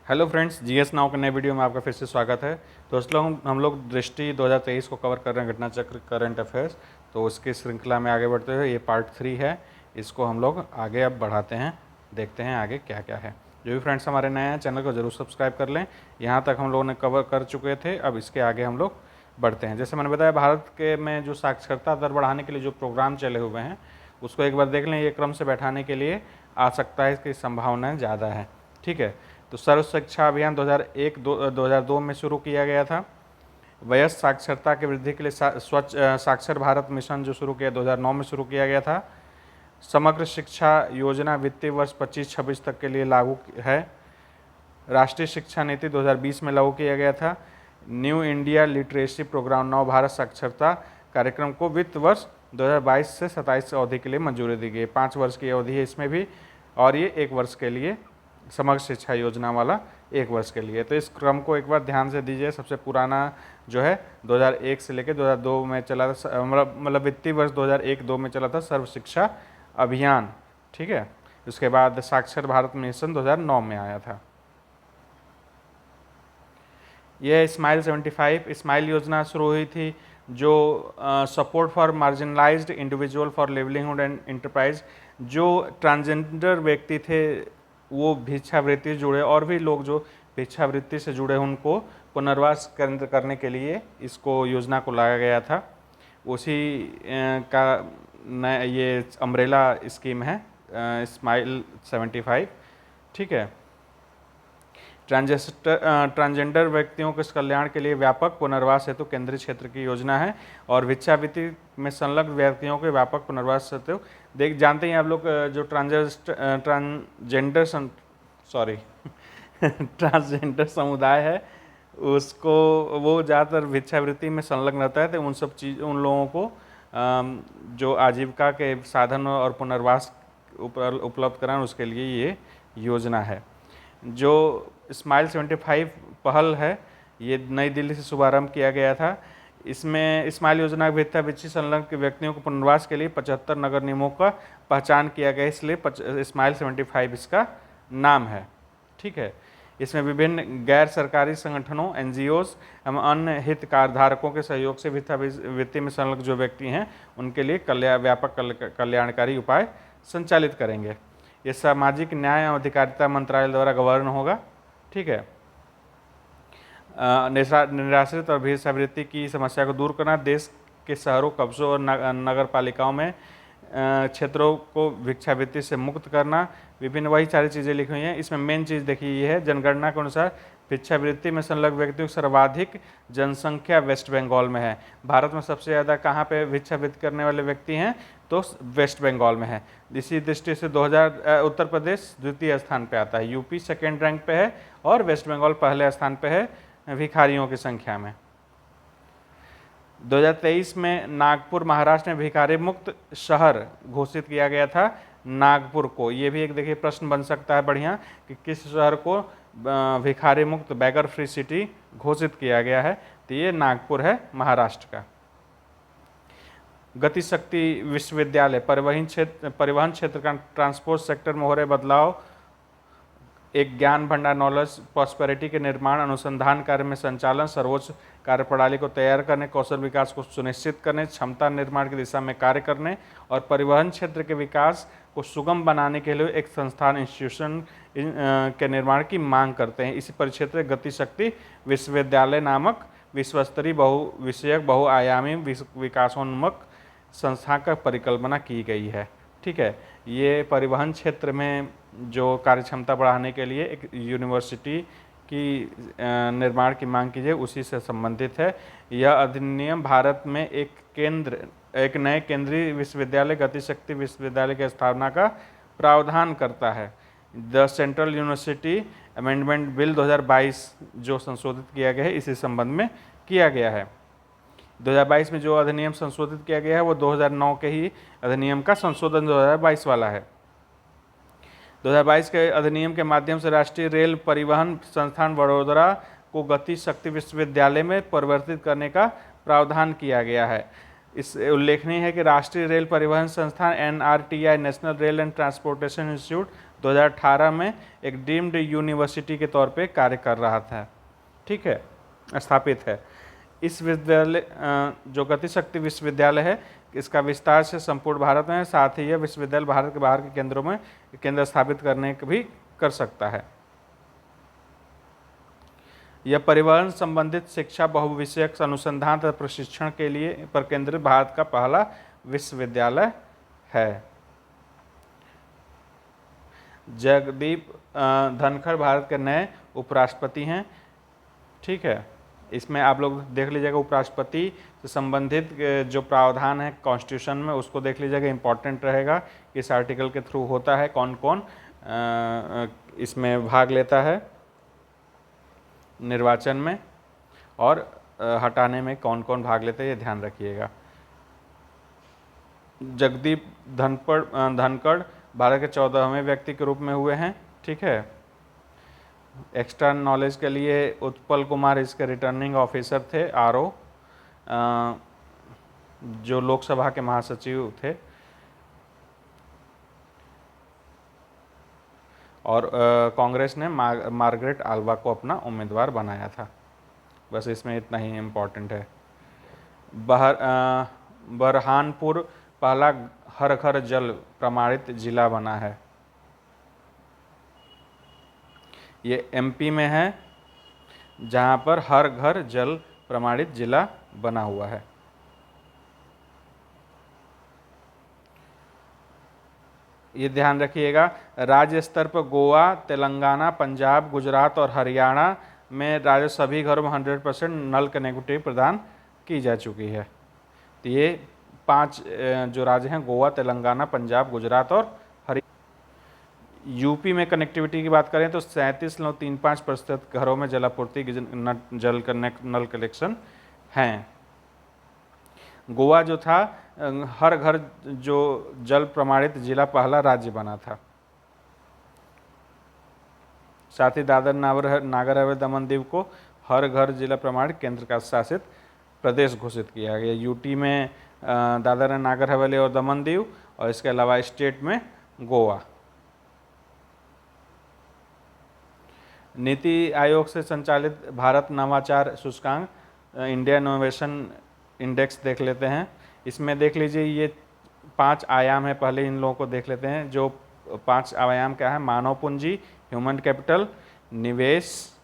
Hello friends, GS now के नए video में आपका फिर से स्वागत है। दोस्तों हम लोग दृष्टि 2023 को कवर कर रहे हैं, घटना चक्र करंट अफेयर्स। तो उसकी श्रृंखला में आगे बढ़ते हुए ये पार्ट 3 है। इसको हम लोग आगे अब बढ़ाते हैं, देखते हैं आगे क्या क्या है। जो भी फ्रेंड्स हमारे नए हैं चैनल को जरूर सब्सक्राइब कर लें। यहाँ तक हम लोगों ने कवर कर चुके थे, अब इसके आगे हम लोग बढ़ते हैं। जैसे मैंने बताया, भारत के में जो साक्षरता दर बढ़ाने के लिए जो प्रोग्राम चले हुए हैं उसको एक बार देख लें। ये क्रम से बैठाने के लिए आ सकता है, इसकी संभावनाएँ ज़्यादा है। ठीक है, तो सर्व शिक्षा अभियान 2002 में शुरू किया गया था। वयस्क साक्षरता की वृद्धि के लिए स्वच्छ साक्षर भारत मिशन जो शुरू किया 2009 में शुरू किया गया था। समग्र शिक्षा योजना वित्तीय वर्ष 25-26 तक के लिए लागू है। राष्ट्रीय शिक्षा नीति 2020 में लागू किया गया था। न्यू इंडिया लिटरेसी प्रोग्राम नव भारत साक्षरता कार्यक्रम को वित्त वर्ष 2022 से 27 अवधि के लिए मंजूरी दी गई। 5 वर्ष की अवधि है इसमें भी, और ये 1 वर्ष के लिए समग्र शिक्षा योजना वाला 1 वर्ष के लिए। तो इस क्रम को एक बार ध्यान से दीजिए। सबसे पुराना जो है 2001 से लेकर 2002 में चला था, मतलब वित्तीय वर्ष 2001-2 में चला था सर्व शिक्षा अभियान। ठीक है, उसके बाद साक्षर भारत मिशन 2009 में आया था। यह स्माइल 75 स्माइल योजना शुरू हुई थी, जो support for marginalised individual for livelihood and enterprise. जो ट्रांसजेंडर व्यक्ति थे वो भिक्षावृत्ति से जुड़े, और भी लोग जो भिक्षावृत्ति से जुड़े उनको पुनर्वास करने के लिए इसको योजना को लाया गया था। उसी का ये अम्ब्रेला स्कीम है स्माइल 75। ठीक है, ट्रांसजेंडर व्यक्तियों के कल्याण के लिए व्यापक पुनर्वास हेतु केंद्रीय क्षेत्र की योजना है, और भिक्षावृत्ति में संलग्न व्यक्तियों के व्यापक पुनर्वास हेतु जानते हैं आप लोग, जो ट्रांसजेंडर समुदाय है उसको, वो ज़्यादातर भिक्षावृत्ति में संलग्न रहता है। तो उन लोगों को जो आजीविका के साधन और पुनर्वास उपलब्ध कराना, उसके लिए ये योजना है। जो स्माइल 75 पहल है, ये नई दिल्ली से शुभारंभ किया गया था। इसमें स्माइल योजना भिक्षावृत्ति संलग्न व्यक्तियों को पुनर्वास के लिए 75 नगर निगमों का पहचान किया गया, इसलिए स्माइल 75 इसका नाम है। ठीक है, इसमें विभिन्न गैर सरकारी संगठनों, एनजीओज एवं अन्य हितधारकों के सहयोग से भिक्षावृत्ति में संलग्न जो व्यक्ति हैं उनके लिए व्यापक कल्याणकारी उपाय संचालित करेंगे। ये सामाजिक न्याय एवं अधिकारिता मंत्रालय द्वारा गवर्न होगा। ठीक है, निराश्रित और भिक्षावृत्ति की समस्या को दूर करना, देश के शहरों, कस्बों और नगर पालिकाओं में क्षेत्रों को भिक्षावृत्ति से मुक्त करना, विभिन्न वही सारी चीज़ें लिखी हुई हैं। इसमें मेन चीज़ देखिए ये है, जनगणना के अनुसार भिक्षावृत्ति में संलग्न व्यक्तियों की सर्वाधिक जनसंख्या वेस्ट बंगाल में है। भारत में सबसे ज़्यादा कहाँ पे भिक्षावृत्ति करने वाले व्यक्ति हैं, तो वेस्ट बंगाल में है। इसी दृष्टि से उत्तर प्रदेश द्वितीय स्थान पे आता है, यूपी सेकेंड रैंक पे है, और वेस्ट बंगाल पहले स्थान पे है भिखारियों की संख्या में। 2023 में नागपुर महाराष्ट्र में भिखारी मुक्त शहर घोषित किया गया था। नागपुर को, ये भी एक देखिए प्रश्न बन सकता है बढ़िया, कि किस शहर को भिखारी मुक्त बैगर फ्री सिटी घोषित किया गया है, तो ये नागपुर है महाराष्ट्र का। गति शक्ति विश्वविद्यालय परिवहन क्षेत्र का ट्रांसपोर्ट सेक्टर में हो रहे बदलाव, एक ज्ञान भंडार नॉलेज प्रॉस्पेरिटी के निर्माण, अनुसंधान कार्य में संचालन, सर्वोच्च कार्यप्रणाली को तैयार करने, कौशल विकास को सुनिश्चित करने, क्षमता निर्माण की दिशा में कार्य करने, और परिवहन क्षेत्र के विकास को सुगम बनाने के लिए एक संस्थान इंस्टीट्यूशन के निर्माण की मांग करते हैं। इसी परिक्षेत्र गति शक्ति विश्वविद्यालय नामक विश्वस्तरीय बहुविषयक बहुआयामी विकासोन्मुख संस्था का परिकल्पना की गई है। ठीक है, ये परिवहन क्षेत्र में जो कार्यक्षमता बढ़ाने के लिए एक यूनिवर्सिटी की निर्माण की मांग की जाए, उसी से संबंधित है। यह अधिनियम भारत में एक नए केंद्रीय विश्वविद्यालय गति शक्ति विश्वविद्यालय की स्थापना का प्रावधान करता है। The central university amendment bill 2022 जो संशोधित किया गया है, इसी संबंध में किया गया है। 2022 में जो अधिनियम संशोधित किया गया है वो 2009 के ही अधिनियम का संशोधन 2022 वाला है। 2022 के अधिनियम के माध्यम से राष्ट्रीय रेल परिवहन संस्थान वडोदरा को गति शक्ति विश्वविद्यालय में परिवर्तित करने का प्रावधान किया गया है। इस उल्लेखनीय है कि राष्ट्रीय रेल परिवहन संस्थान NRTI national rail and transportation institute 2018 में एक डीम्ड यूनिवर्सिटी के तौर पे कार्य कर रहा था। ठीक है, स्थापित है। इस विश्वविद्यालय जो गतिशक्ति विश्वविद्यालय है, इसका विस्तार से संपूर्ण भारत में है। साथ ही यह विश्वविद्यालय भारत के बाहर के केंद्रों में केंद्र स्थापित करने भी कर सकता है। यह परिवहन संबंधित शिक्षा, बहुविषयक अनुसंधान तथा प्रशिक्षण के लिए पर केंद्रित भारत का पहला विश्वविद्यालय है। जगदीप धनखड़ भारत के नए उपराष्ट्रपति हैं। ठीक है, इसमें आप लोग देख लीजिएगा, उपराष्ट्रपति से संबंधित जो प्रावधान है कॉन्स्टिट्यूशन में उसको देख लीजिएगा, इंपॉर्टेंट रहेगा। इस आर्टिकल के थ्रू होता है, कौन कौन इसमें भाग लेता है निर्वाचन में, और हटाने में कौन कौन भाग लेते हैं, ये ध्यान रखिएगा। जगदीप धनखड़ भारत के 14वें व्यक्ति के रूप में हुए हैं। ठीक है, एक्स्ट्रा नॉलेज के लिए उत्पल कुमार इसके रिटर्निंग ऑफिसर थे, आरओ, जो लोकसभा के महासचिव थे, और कांग्रेस ने मार्गरेट आल्वा को अपना उम्मीदवार बनाया था। बस इसमें इतना ही इम्पोर्टेंट है। बरहानपुर पहला हर घर जल प्रमाणित जिला बना है। ये एमपी में है, जहाँ पर हर घर जल प्रमाणित जिला बना हुआ है। ये ध्यान रखिएगा, राज्य स्तर पर गोवा, तेलंगाना, पंजाब, गुजरात और हरियाणा में राज्य सभी घरों में 100% नल कनेक्टिविटी प्रदान की जा चुकी है। तो ये 5 जो राज्य हैं, गोवा, तेलंगाना, पंजाब, गुजरात और यूपी में कनेक्टिविटी की बात करें तो 37.35% घरों में जलापूर्ति जल नल कनेक्शन हैं। गोवा जो था हर घर जो जल प्रमाणित जिला पहला राज्य बना था। साथ ही दादर नागर हवेली दमन दीव को हर घर जिला प्रमाणित केंद्र का शासित प्रदेश घोषित किया गया। यूटी में दादर नागर हवेली और दमन दीव, और इसके अलावा स्टेट में गोवा। नीति आयोग से संचालित भारत नवाचार सूचकांक इंडिया इनोवेशन इंडेक्स देख लेते हैं। इसमें देख लीजिए, ये 5 आयाम है। पहले इन लोगों को देख लेते हैं। जो 5 आयाम क्या है? मानव पूंजी, ह्यूमन कैपिटल, निवेश,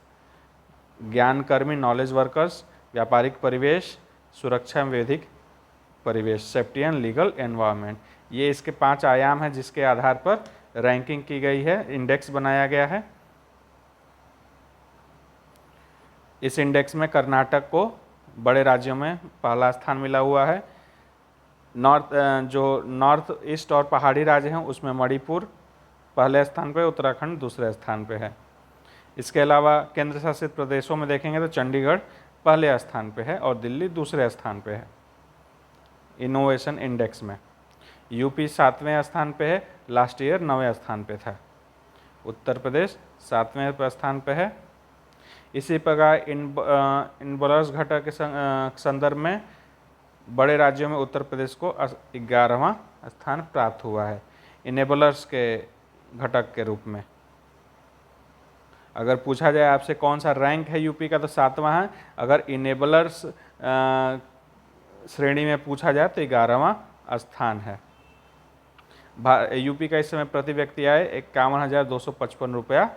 ज्ञानकर्मी, नॉलेज वर्कर्स, व्यापारिक परिवेश, सुरक्षा एवं विधिक परिवेश, सेफ्टी एंड लीगल एनवायरनमेंट। ये इसके 5 आयाम हैं जिसके आधार पर रैंकिंग की गई है, इंडेक्स बनाया गया है। इस इंडेक्स में कर्नाटक को बड़े राज्यों में पहला स्थान मिला हुआ है। नॉर्थ ईस्ट और पहाड़ी राज्य हैं उसमें मणिपुर पहले स्थान पे, उत्तराखंड दूसरे स्थान पे है। इसके अलावा केंद्र शासित प्रदेशों में देखेंगे तो चंडीगढ़ पहले स्थान पे है और दिल्ली दूसरे स्थान पे है इनोवेशन इंडेक्स में। यूपी 7वें स्थान पे है, लास्ट ईयर 9वें स्थान पे था। उत्तर प्रदेश 7वें स्थान पे है। इसी प्रकार इनबलर्स घटक के संदर्भ में बड़े राज्यों में उत्तर प्रदेश को 11वां स्थान प्राप्त हुआ है इनेबलर्स के घटक के रूप में। अगर पूछा जाए आपसे कौन सा रैंक है यूपी का, तो 7वां है। अगर इनेबलर्स श्रेणी में पूछा जाए तो 11वां स्थान है। यूपी का इस समय प्रति व्यक्ति आय 51,255 रुपया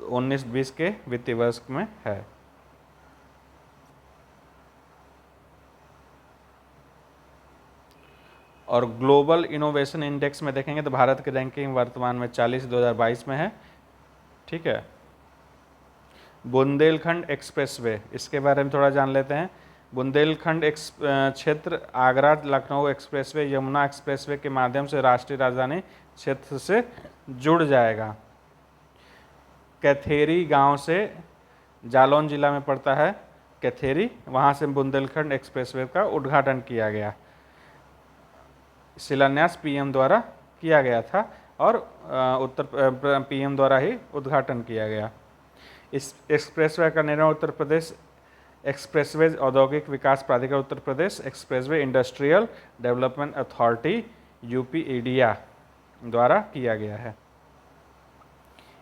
19-20 के वित्तीय वर्ष में है। और ग्लोबल इनोवेशन इंडेक्स में देखेंगे तो भारत की रैंकिंग वर्तमान में 40 2022 में है। ठीक है। बुंदेलखंड एक्सप्रेसवे, इसके बारे में थोड़ा जान लेते हैं। बुंदेलखंड क्षेत्र आगरा लखनऊ एक्सप्रेसवे, यमुना एक्सप्रेसवे के माध्यम से राष्ट्रीय राजधानी क्षेत्र से जुड़ जाएगा। कैथेरी गांव से, जालौन जिला में पड़ता है कैथेरी, वहां से बुंदेलखंड एक्सप्रेसवे का उद्घाटन किया गया। शिलान्यास पीएम द्वारा किया गया था और पीएम द्वारा ही उद्घाटन किया गया। इस एक्सप्रेसवे का निर्माण उत्तर प्रदेश एक्सप्रेसवे औद्योगिक विकास प्राधिकरण Uttar Pradesh expressway industrial development authority UP India द्वारा किया गया है।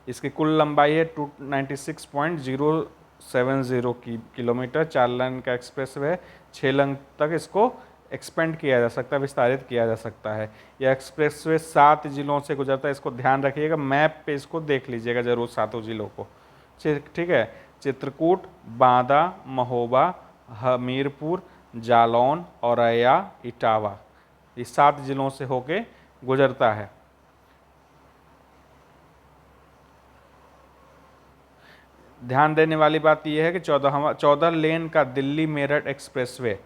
इसकी कुल लंबाई है 296.070 किलोमीटर। 4 लेन का एक्सप्रेस वे, 6 लेन तक इसको एक्सपेंड किया जा सकता है, विस्तारित किया जा सकता है। यह एक्सप्रेस वे 7 जिलों से गुजरता है, इसको ध्यान रखिएगा, मैप पे इसको देख लीजिएगा जरूर, 7 जिलों को। ठीक है, चित्रकूट, बांदा, महोबा, हमीरपुर, जालौन, औरैया, इटावा, ये 7 जिलों से होके गुजरता है। ध्यान देने वाली बात यह है कि 14 लेन का दिल्ली मेरठ एक्सप्रेसवे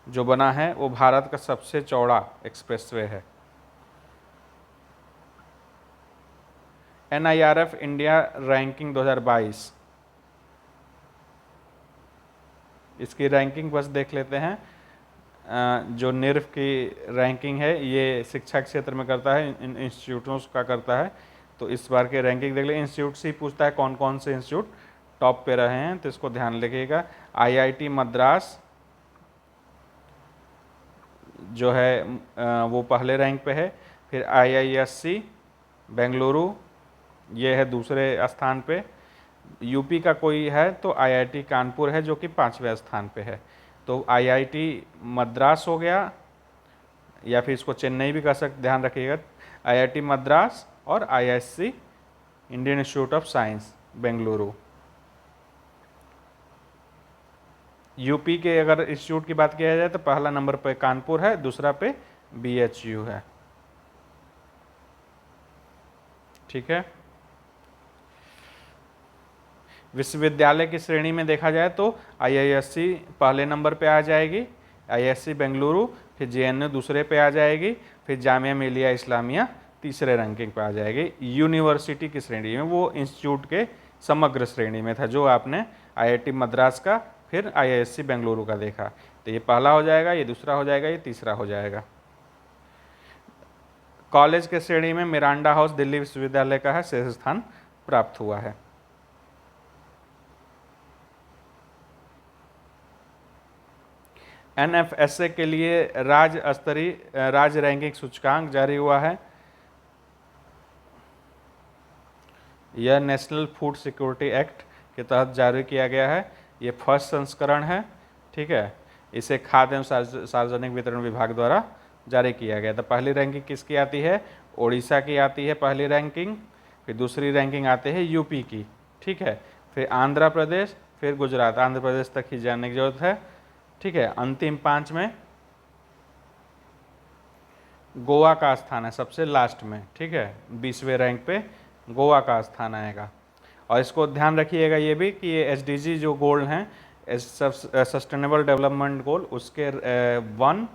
जो बना है वो भारत का सबसे चौड़ा एक्सप्रेसवे है। NIRF इंडिया रैंकिंग 2022, इसकी रैंकिंग बस देख लेते हैं। जो निर्फ की रैंकिंग है ये शिक्षा क्षेत्र में करता है, इन इंस्टीट्यूटों का करता है। तो इस बार के रैंकिंग देख ले, इंस्टीट्यूट से ही पूछता है कौन कौन से इंस्टीट्यूट टॉप पे रहे हैं, तो इसको ध्यान रखिएगा। IIT मद्रास जो है वो पहले रैंक पे है। फिर IISc बेंगलुरु, ये है दूसरे स्थान पे। यूपी का कोई है तो IIT कानपुर है जो कि 5वें स्थान पे है। तो IIT मद्रास हो गया, या फिर इसको चेन्नई भी कह सकते, ध्यान रखिएगा। IIT मद्रास और IISc Indian institute of science Bengaluru. UP के अगर इंस्टीट्यूट की बात किया जाए तो पहला नंबर पे कानपुर है, दूसरा पे BHU है। ठीक है, विश्वविद्यालय की श्रेणी में देखा जाए तो IISc पहले नंबर पे आ जाएगी, IISc बेंगलुरु, फिर JNU दूसरे पे आ जाएगी, फिर जामिया मिलिया इस्लामिया तीसरे रैंकिंग पे आ जाएगी। यूनिवर्सिटी की श्रेणी में वो इंस्टीट्यूट के समग्र श्रेणी में था जो आपने IIT मद्रास का फिर IISc बेंगलुरु का देखा। तो ये पहला हो जाएगा, ये दूसरा हो जाएगा, ये तीसरा हो जाएगा। कॉलेज के श्रेणी में मिरांडा हाउस दिल्ली विश्वविद्यालय का है, शेष स्थान प्राप्त हुआ है। NFSA के लिए राज्य स्तरीय राज्य रैंकिंग सूचकांक जारी हुआ है। यह नेशनल फूड सिक्योरिटी एक्ट के तहत जारी किया गया है। ये फर्स्ट संस्करण है। ठीक है, इसे खाद्य एवं सार्वजनिक वितरण विभाग द्वारा जारी किया गया। तो पहली रैंकिंग किसकी आती है? ओडिशा की आती है पहली रैंकिंग, फिर दूसरी रैंकिंग आती है यूपी की। ठीक है, फिर आंध्र प्रदेश, फिर गुजरात। आंध्र प्रदेश तक ही जाने की जरूरत है। ठीक है, अंतिम 5 में गोवा का स्थान है सबसे लास्ट में। ठीक है, 20वें रैंक पे गोवा का स्थान आएगा। और इसको ध्यान रखिएगा ये भी कि ये SDG जो गोल हैं, सस्टेनेबल डेवलपमेंट गोल, उसके 1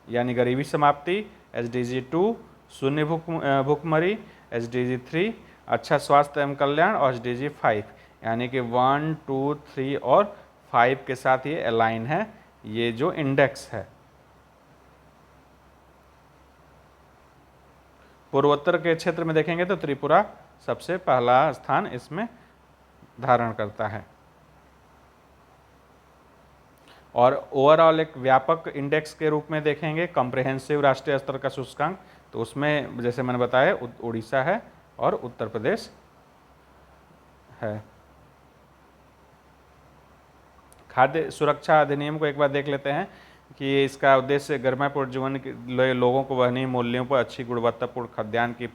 यानी गरीबी समाप्ति, SDG 2 शून्य भूखमरी, SDG 3 अच्छा स्वास्थ्य एवं कल्याण, और SDG 5 यानी कि 1, 2, 3 और 5 के साथ ये अलाइन है, ये जो इंडेक्स है। पूर्वोत्तर के क्षेत्र में देखेंगे तो त्रिपुरा सबसे पहला स्थान इसमें धारण करता है। और ओवरऑल एक व्यापक इंडेक्स के रूप में देखेंगे कॉम्प्रिहेंसिव राष्ट्रीय स्तर का सूचकांक, तो उसमें जैसे मैंने बताया उड़ीसा है और उत्तर प्रदेश है। खाद्य सुरक्षा अधिनियम को एक बार देख लेते हैं कि इसका उद्देश्य गरिमापूर्ण जीवन के लोगों को वहनीय मूल्यों पर अच्छी गुणवत्तापूर्ण खाद्यान्न की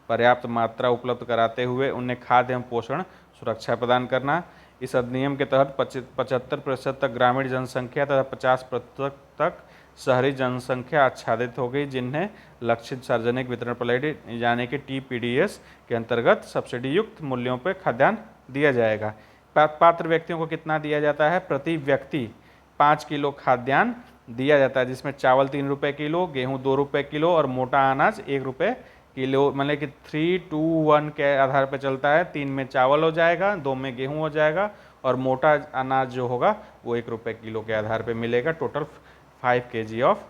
पर्याप्त मात्रा उपलब्ध कराते हुए उन्हें खाद्य एवं पोषण सुरक्षा प्रदान करना। इस अधिनियम के तहत 75% तक ग्रामीण जनसंख्या तथा 50% तक शहरी जनसंख्या आच्छादित हो गई, जिन्हें लक्षित सार्वजनिक वितरण प्रणाली यानी कि TPDS के अंतर्गत सब्सिडी युक्त मूल्यों पर खाद्यान्न दिया जाएगा। पात्र व्यक्तियों को कितना दिया जाता है? प्रति व्यक्ति 5 किलो खाद्यान्न दिया जाता है, जिसमें चावल 3 रुपये किलो, गेहूँ 2 रुपये किलो और मोटा अनाज 1 रुपये किलो। मतलब कि 3, 2, 1 के आधार पर चलता है। 3 में चावल हो जाएगा, 2 में गेहूँ हो जाएगा, और मोटा अनाज जो होगा वो 1 रुपये किलो के आधार पर मिलेगा। टोटल 5 kg ऑफ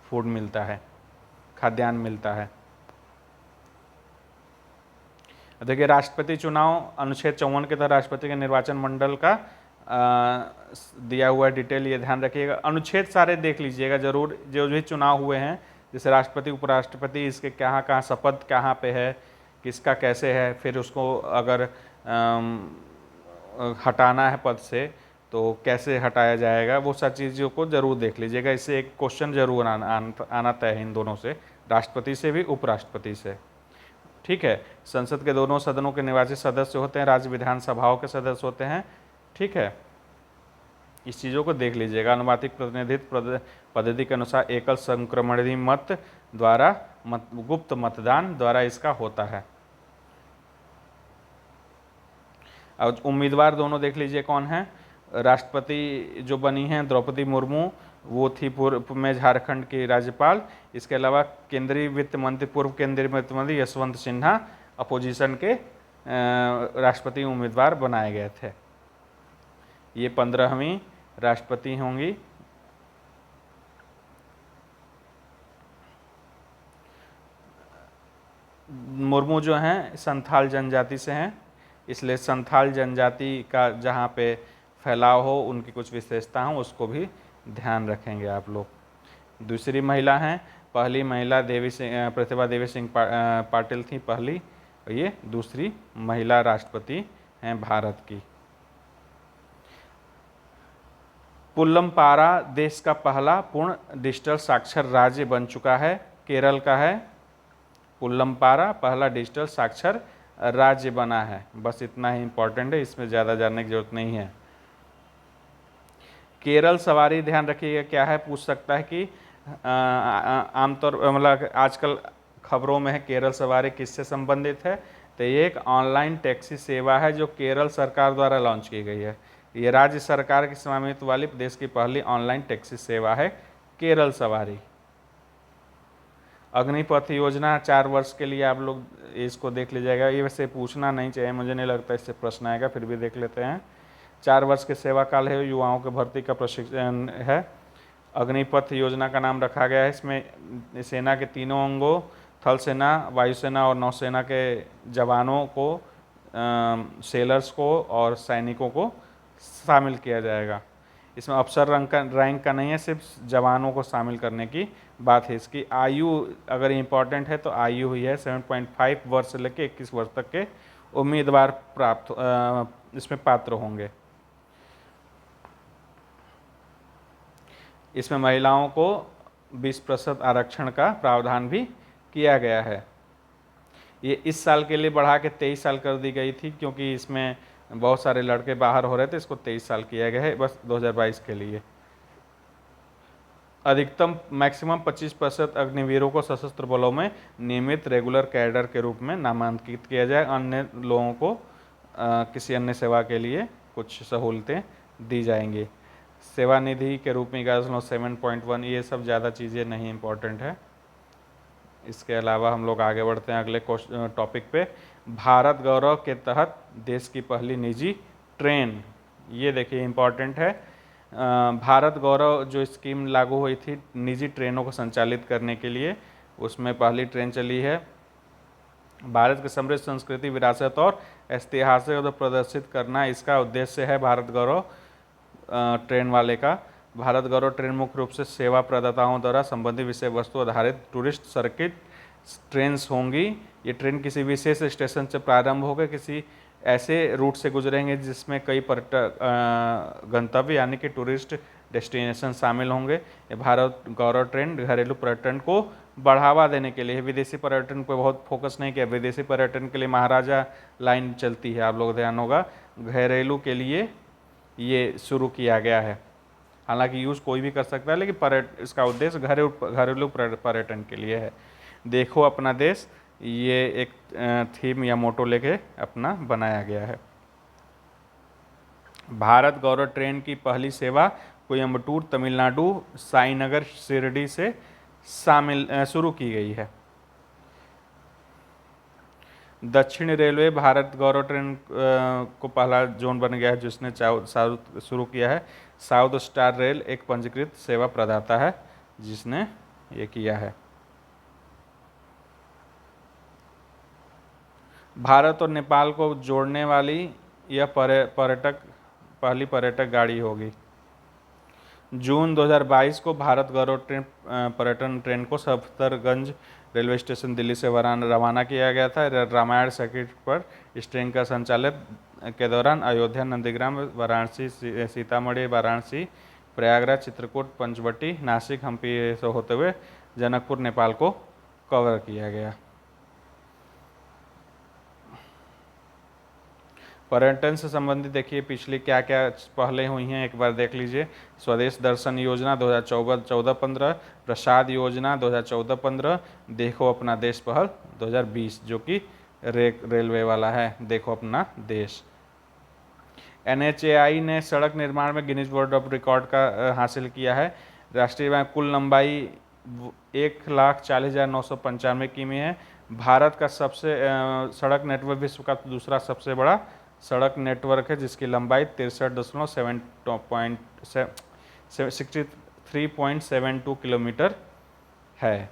फूड मिलता है, खाद्यान्न मिलता है। देखिए, राष्ट्रपति चुनाव अनुच्छेद 54 के तहत राष्ट्रपति के निर्वाचन मंडल का दिया हुआ डिटेल, ये ध्यान रखिएगा। अनुच्छेद सारे देख लीजिएगा जरूर, जो भी चुनाव हुए हैं, जैसे राष्ट्रपति उपराष्ट्रपति, इसके कहाँ कहाँ शपथ कहाँ पे है, किसका कैसे है, फिर उसको अगर हटाना है पद से तो कैसे हटाया जाएगा, वो सब चीज़ों को जरूर देख लीजिएगा। इससे एक क्वेश्चन जरूर आना तय है इन दोनों से, राष्ट्रपति से भी उपराष्ट्रपति से। ठीक है, संसद के दोनों सदनों के निर्वाचित सदस्य होते हैं, राज्य विधानसभाओं के सदस्य होते हैं। ठीक है, इस चीज़ों को देख लीजिएगा। अनुपातिक प्रतिनिधित्व पद्धति के अनुसार एकल संक्रमणीय मत द्वारा गुप्त मतदान द्वारा इसका होता है। अब उम्मीदवार दोनों देख लीजिए कौन है। राष्ट्रपति जो बनी हैं द्रौपदी मुर्मू, वो थी पूर्व में झारखंड की राज्यपाल। इसके अलावा केंद्रीय वित्त मंत्री, पूर्व केंद्रीय वित्त मंत्री यशवंत सिन्हा अपोजिशन के राष्ट्रपति उम्मीदवार बनाए गए थे। ये 15वीं राष्ट्रपति होंगी। मुर्मू जो हैं संथाल जनजाति से हैं, इसलिए संथाल जनजाति का जहाँ पे फैलाव हो, उनकी कुछ विशेषता हो, उसको भी ध्यान रखेंगे आप लोग। दूसरी महिला हैं, पहली महिला प्रतिभा देवी सिंह पाटिल थी पहली, ये दूसरी महिला राष्ट्रपति हैं भारत की। पुल्लमपारा देश का पहला पूर्ण डिजिटल साक्षर राज्य बन चुका है, केरल का है। पुल्लमपारा पहला डिजिटल साक्षर राज्य बना है। बस इतना ही इम्पोर्टेंट है, इसमें ज़्यादा जानने की जरूरत नहीं है। केरल सवारी ध्यान रखिएगा क्या है, पूछ सकता है कि आमतौर मतलब आजकल खबरों में है केरल सवारी किससे संबंधित है, तो ये एक ऑनलाइन टैक्सी सेवा है जो केरल सरकार द्वारा लॉन्च की गई है। ये राज्य सरकार की स्वामित्व वाली देश की पहली ऑनलाइन टैक्सी सेवा है केरल सवारी। अग्निपथ योजना 4 वर्ष के लिए आप लोग इसको देख लीजिएगा। ये वैसे पूछना नहीं चाहिए, मुझे नहीं लगता इससे प्रश्न आएगा, फिर भी देख लेते हैं। 4 वर्ष के सेवा काल है, युवाओं के भर्ती का प्रशिक्षण है। अग्निपथ योजना का नाम रखा गया है। इसमें सेना के तीनों अंगों, थल सेना, वायुसेना और नौसेना के जवानों को, सेलर्स को और सैनिकों को शामिल किया जाएगा। इसमें अफसर रैंक का नहीं है, सिर्फ जवानों को शामिल करने की बात है। इसकी आयु अगर इम्पॉर्टेंट है तो आयु हुई है 7.5 वर्ष से लेकर 21 वर्ष तक के उम्मीदवार इसमें पात्र होंगे। इसमें महिलाओं को 20% आरक्षण का प्रावधान भी किया गया है। ये इस साल के लिए बढ़ा के 23 साल कर दी गई थी, क्योंकि इसमें बहुत सारे लड़के बाहर हो रहे थे, इसको 23 साल किया गया है बस 2022 के लिए। अधिकतम मैक्सिमम 25% अग्निवीरों को सशस्त्र बलों में नियमित रेगुलर कैडर के रूप में नामांकित किया जाए। अन्य लोगों को किसी अन्य सेवा के लिए कुछ सहूलतें दी जाएंगी। सेवानिधि के रूप में 7.1, ये सब ज़्यादा चीज़ें नहीं इम्पोर्टेंट है। इसके अलावा हम लोग आगे बढ़ते हैं अगले टॉपिक पे। भारत गौरव के तहत देश की पहली निजी ट्रेन, ये देखिए इम्पॉर्टेंट है। भारत गौरव जो स्कीम लागू हुई थी निजी ट्रेनों को संचालित करने के लिए, उसमें पहली ट्रेन चली है। भारत की समृद्ध संस्कृति, विरासत और ऐतिहासिक को प्रदर्शित करना इसका उद्देश्य है भारत गौरव ट्रेन वाले का। भारत गौरव ट्रेन मुख्य रूप से सेवा प्रदाताओं द्वारा संबंधित विषय वस्तु आधारित टूरिस्ट सर्किट ट्रेन्स होंगी। ये ट्रेन किसी विशेष स्टेशन से प्रारंभ होकर किसी ऐसे रूट से गुजरेंगे जिसमें कई पर्यटक गंतव्य यानी कि टूरिस्ट डेस्टिनेशन शामिल होंगे। ये भारत गौरव ट्रेन घरेलू पर्यटन को बढ़ावा देने के लिए, विदेशी पर्यटन पर बहुत फोकस नहीं किया। विदेशी पर्यटन के लिए महाराजा लाइन चलती है, आप लोग ध्यान होगा। घरेलू के लिए ये शुरू किया गया है। हालांकि यूज़ कोई भी कर सकता है, लेकिन इसका उद्देश्य घरेलू पर्यटन के लिए है। देखो अपना देश, ये एक थीम या मोटो लेके अपना बनाया गया है। भारत गौरव ट्रेन की पहली सेवा कोयम्बटूर तमिलनाडु साईनगर शिरडी से शुरू की गई है। दक्षिण रेलवे भारत गौरव ट्रेन को पहला जोन बन गया है जिसने साउथ शुरू किया है। साउथ स्टार रेल एक पंजीकृत सेवा प्रदाता है जिसने ये किया है। भारत और नेपाल को जोड़ने वाली यह पहली पर्यटक गाड़ी होगी। जून 2022 को भारत गौरव ट्रेन पर्यटन ट्रेन को सफदरगंज रेलवे स्टेशन दिल्ली से रवाना किया गया था। रामायण सर्किट पर इस ट्रेन का संचालित के दौरान अयोध्या, नंदीग्राम, वाराणसी, सीतामढ़ी, वाराणसी, प्रयागराज, चित्रकूट, पंचवटी, नासिक, हम्पी से होते हुए जनकपुर, नेपाल को कवर किया गया। पर्यटन से संबंधित देखिए पिछली क्या क्या पहले हुई हैं, एक बार देख लीजिए। स्वदेश दर्शन योजना 2014-15, प्रसाद योजना 2014-15, देखो अपना देश पहल 2020, जो कि रेलवे वाला है, देखो अपना देश। NHAI ने सड़क निर्माण में गिनीज वर्ल्ड ऑफ रिकॉर्ड का हासिल किया है। राष्ट्रीय बैंक कुल लंबाई 1,40,995 किमी है। भारत का सबसे सड़क नेटवर्क विश्व का दूसरा सबसे बड़ा सड़क नेटवर्क है, जिसकी लंबाई 63.72 किलोमीटर है।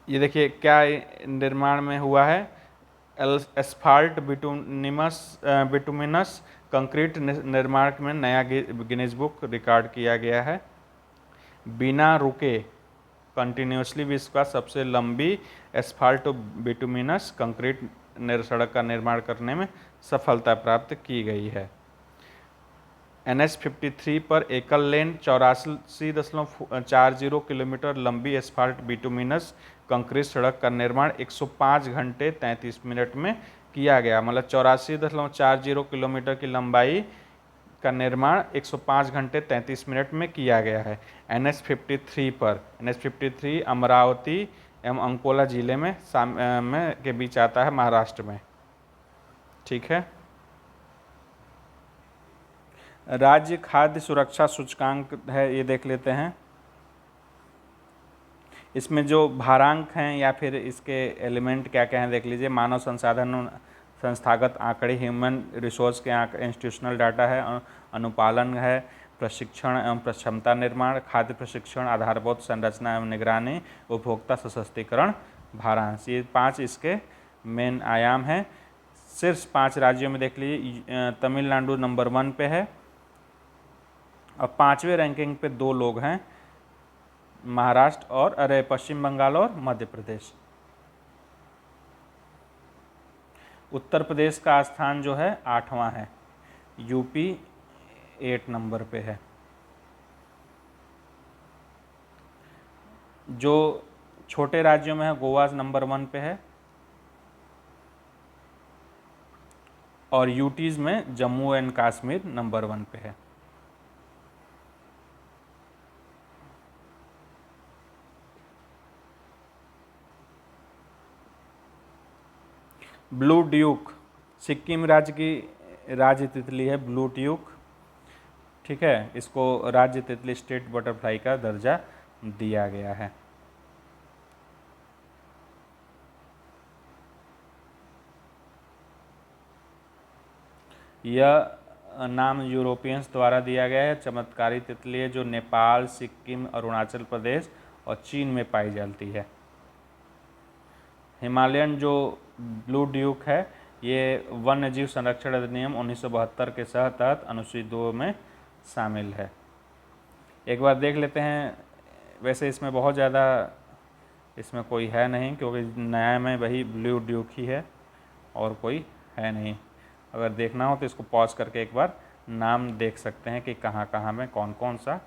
ये देखिए क्या निर्माण में हुआ है। एस्फाल्ट बिटुमिनस कंक्रीट निर्माण में नया गिनीज बुक रिकॉर्ड किया गया है। बिना रुके कंटिन्यूसली विश्व का सबसे लंबी एस्फाल्ट बिटुमिनस कंक्रीट सड़क का निर्माण करने में सफलता प्राप्त की गई है। NH-53 पर एकल लेन 84.40 किलोमीटर लंबी एस्फाल्ट बिटुमिनस कंक्रीट सड़क का निर्माण 105 घंटे 33 मिनट में किया गया। मतलब 84.40 किलोमीटर की लंबाई का निर्माण 105 घंटे 33 मिनट में किया गया है। NH-53 पर NH-53 अमरावती एवं अंकोला जिले में के बीच आता है, महाराष्ट्र में। ठीक है। राज्य खाद्य सुरक्षा सूचकांक है, ये देख लेते हैं। इसमें जो भारांक हैं या फिर इसके एलिमेंट क्या क्या हैं देख लीजिए। मानव संसाधन संस्थागत आंकड़े, ह्यूमन रिसोर्स के इंस्टीट्यूशनल डाटा है, अनुपालन है, प्रशिक्षण एवं क्षमता निर्माण, खाद्य प्रशिक्षण, आधारभूत संरचना एवं निगरानी, उपभोक्ता सशक्तिकरण, भारांश। ये 5 इसके मेन आयाम हैं। शीर्ष 5 राज्यों में देख लीजिए, तमिलनाडु नंबर 1 पे है। अब 5वें रैंकिंग पे 2 लोग हैं, महाराष्ट्र और पश्चिम बंगाल और मध्य प्रदेश। उत्तर प्रदेश का स्थान जो है 8वां है, यूपी 8 नंबर पे है। जो छोटे राज्यों में है, गोवा नंबर 1 पे है, और यूटीज में जम्मू एंड कश्मीर नंबर 1 पे है। ब्लू ड्यूक सिक्किम राज्य की राज्य तितली है, ब्लू ड्यूक। ठीक है, इसको राज्य तितली स्टेट बटरफ्लाई का दर्जा दिया गया है। यह नाम यूरोपियंस द्वारा दिया गया है। चमत्कारी तितली है जो नेपाल, सिक्किम, अरुणाचल प्रदेश और चीन में पाई जाती है। हिमालयन जो ब्लू ड्यूक है, ये वन्यजीव संरक्षण अधिनियम 1972 के तहत अनुसूची 2 में शामिल है। एक बार देख लेते हैं। वैसे इसमें बहुत ज़्यादा इसमें कोई है नहीं, क्योंकि नया में वही ब्लू ड्यूक ही है और कोई है नहीं। अगर देखना हो तो इसको पॉज करके एक बार नाम देख सकते हैं कि कहाँ कहाँ में कौन कौन सा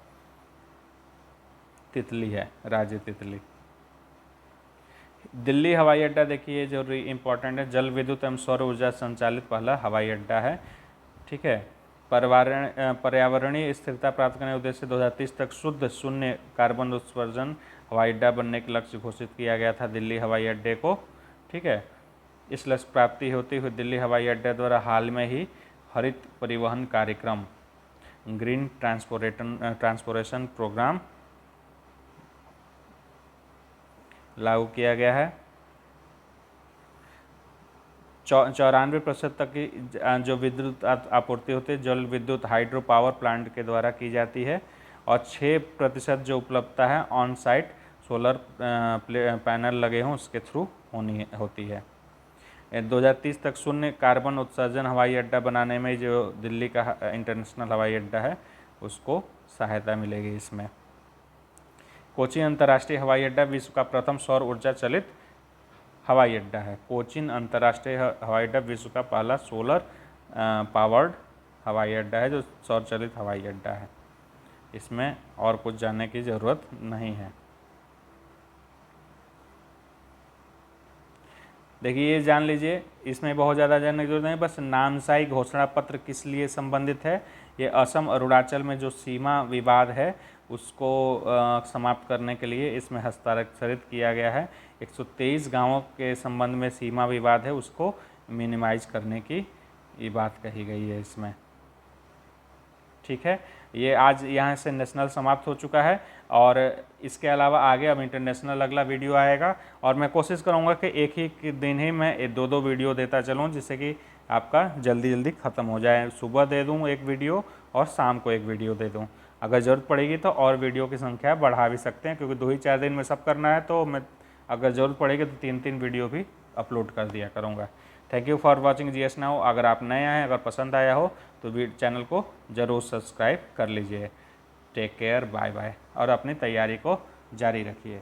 तितली है, राज्य तितली। दिल्ली हवाई अड्डा देखिए जो इम्पोर्टेंट है, जल विद्युत एवं सौर ऊर्जा संचालित पहला हवाई अड्डा है। ठीक है। पर्यावरणीय स्थिरता प्राप्त करने के उद्देश्य से 2030 तक शुद्ध शून्य कार्बन उत्सर्जन हवाई अड्डा बनने के लक्ष्य घोषित किया गया था दिल्ली हवाई अड्डे को। ठीक है। इस लक्ष्य प्राप्ति होती हुई दिल्ली हवाई अड्डे द्वारा हाल में ही हरित परिवहन कार्यक्रम ग्रीन ट्रांसपोर्टेशन प्रोग्राम लागू किया गया है। 94% तक की जो विद्युत आपूर्ति होती है जल विद्युत हाइड्रो पावर प्लांट के द्वारा की जाती है, और 6% जो उपलब्धता है ऑन साइट सोलर पैनल लगे हों उसके थ्रू होती है। 2030 तक शून्य कार्बन उत्सर्जन हवाई अड्डा बनाने में जो दिल्ली का इंटरनेशनल हवाई अड्डा है उसको सहायता मिलेगी इसमें। कोचीन अंतर्राष्ट्रीय हवाई अड्डा विश्व का प्रथम सौर ऊर्जा चलित हवाई अड्डा है। कोचीन अंतर्राष्ट्रीय हवाई अड्डा विश्व का पहला सोलर पावर्ड हवाई अड्डा है, जो सौर चलित हवाई अड्डा है। इसमें और कुछ जानने की ज़रूरत नहीं है। देखिए, ये जान लीजिए, इसमें बहुत ज़्यादा जानने की जरूरत नहीं, बस नामसाई घोषणा पत्र किस लिए संबंधित है। ये असम अरुणाचल में जो सीमा विवाद है उसको समाप्त करने के लिए इसमें हस्ताक्षरित किया गया है। 123 गांवों के संबंध में सीमा विवाद है, उसको मिनिमाइज करने की ये बात कही गई है इसमें। ठीक है, ये आज यहाँ से नेशनल समाप्त हो चुका है, और इसके अलावा आगे अब इंटरनेशनल अगला वीडियो आएगा, और मैं कोशिश करूँगा कि एक ही दिन ही मैं 2-2 वीडियो देता चलूँ, जिससे कि आपका जल्दी जल्दी ख़त्म हो जाए। सुबह दे दूँ एक वीडियो और शाम को एक वीडियो दे दूँ। अगर ज़रूरत पड़ेगी तो और वीडियो की संख्या बढ़ा भी सकते हैं, क्योंकि 2 ही 4 दिन में सब करना है, तो मैं अगर ज़रूरत पड़ेगी तो 3-3 वीडियो भी अपलोड कर दिया करूँगा। Thank you for watching GS now. अगर आप नए हैं, अगर पसंद आया हो तो चैनल को ज़रूर सब्सक्राइब कर लीजिए। टेक केयर, बाय बाय, और अपनी तैयारी को जारी रखिए।